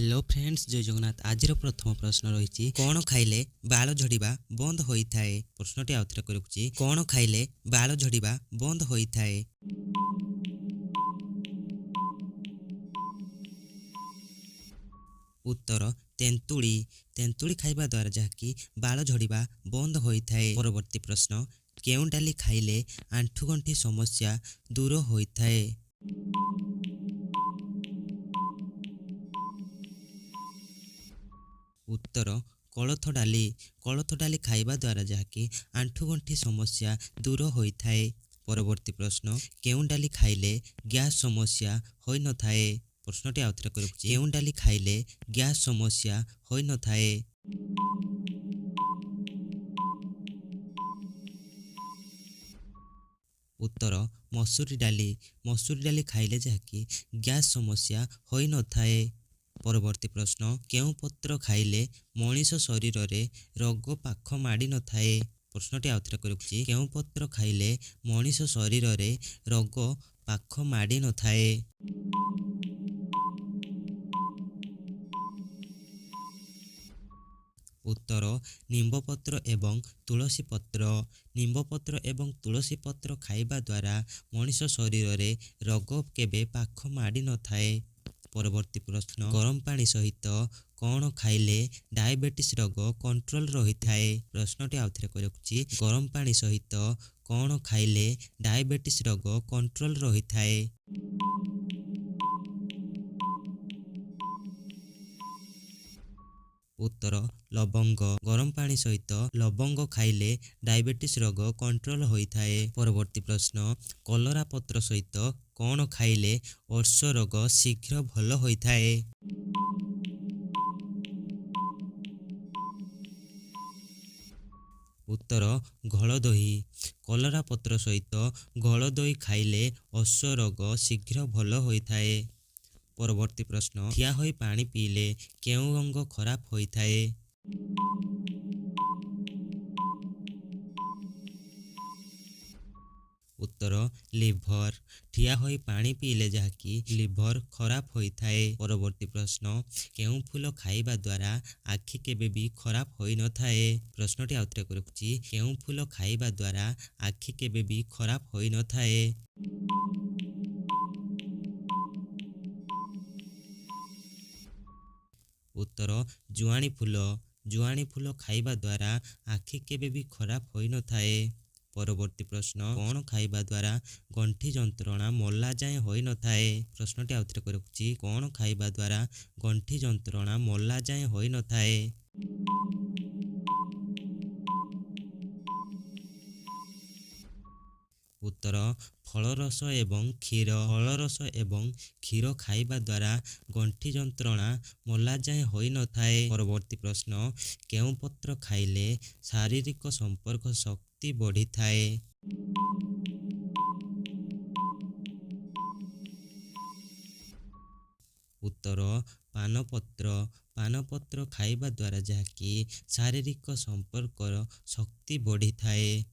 Hello friends, जय जगन्नाथ। आज प्रथम प्रश्न रही कौन खाइले बाल झड़िबा बंद होइथाए। प्रश्नटी आउथरे करुछि कौन खाइले बाल झड़िबा बंद होइथाए। उत्तर तेंतुड़ी। तेंतुड़ी खाइबा द्वारा जहाँकि बाल झड़िबा बंद होइथाए। परवर्ती प्रश्न केउं डाली खाइले आंठुगंठी समस्या दूर होइथाए। उत्तर कोलथ डाली। कोलथ डाली खाइबा द्वारा जहाँकि आंठुगंठी समस्या दूर होइथाए। परवर्ती प्रश्न केउं डाली खाइले गैस समस्या होई न थाए। प्रश्नटी आउथरे करुछि केउं डाली खाइले गैस समस्या होई न थाए। उत्तर मसूरी डाली। मसूरी डाली खाइले जहाँकि गैस समस्या होई न थाए। परवर्ती प्रश्न केउं पत्र खाइले मनीष शरीर रे रोग पाख माड़ी न थाए। प्रश्नटी आउथरे करुछि केउं पत्र खाइले मनीष शरीर रे रोग पाख माड़ी न थाए। उत्तर निम्ब पत्र एवं तुलसी पत्र। निम्ब पत्र एवं तुलसी पत्र खाइबा द्वारा मनीष शरीर रे रोग केबे पाख माड़ी न थाए। परवर्ती प्रश्न गरम पानी सहित कौन खाइले डायबिटीज रोग कंट्रोल रही थाए। प्रश्नटी आउथरे करुछि गरम पानी सहित कौन खाइले डायबिटीज रोग कंट्रोल रही थाए। उत्तर लवंग। गरम पानी सहित लवंग खाइले डायबिटीज रोग कंट्रोल होइथाए। परवर्ती प्रश्न कलरा पत्र सहित कौन खाइले अर्श रोग शीघ्र भल होइथाए। उत्तर घोल दही। कलरा पत्र सहित घोल दही खाइले अर्श रोग शीघ्र भल होइथाए। परवर्ती प्रश्न ठिया होई पानी पीले केउं अंग खराब होइथाए। उत्तर लिभर। ठिया होई पानी पीले जहाँकि लिभर खराब होइथाए। परवर्ती प्रश्न केउं फूल खाइबा द्वारा आखि केबे भी खराब होई न थाए। प्रश्नटी आउथरे करुछि केउं फूल खाइबा द्वारा आखि केबे भी खराब होई न थाए। उत्तर जुआणी फूल। जुआणी फूल खाइबा द्वारा आखि केबे भी खराब होई न थाए। परवर्ती प्रश्न कौन खाइबा द्वारा गंठी जंत्रणा मल्ला जाए होई न थाए। प्रश्नटी आउथरे करुछि कौन खाइबा द्वारा गंठी जंत्रणा मल्ला जाए होई न थाए। उत्तर फलरस एवं क्षीर। फलरस एवं क्षीर खाइबा द्वारा गंठी जंत्रणा मल्ला जाए होई न थाए। परवर्ती प्रश्न केउं पत्र खाइले शारीरिक संपर्क शक्ति बढ़ी थाए। उत्तर पानपत्र। पानपत्र खाइबा द्वारा जहाँकि शारीरिक संपर्कर शक्ति बढ़ी थाए।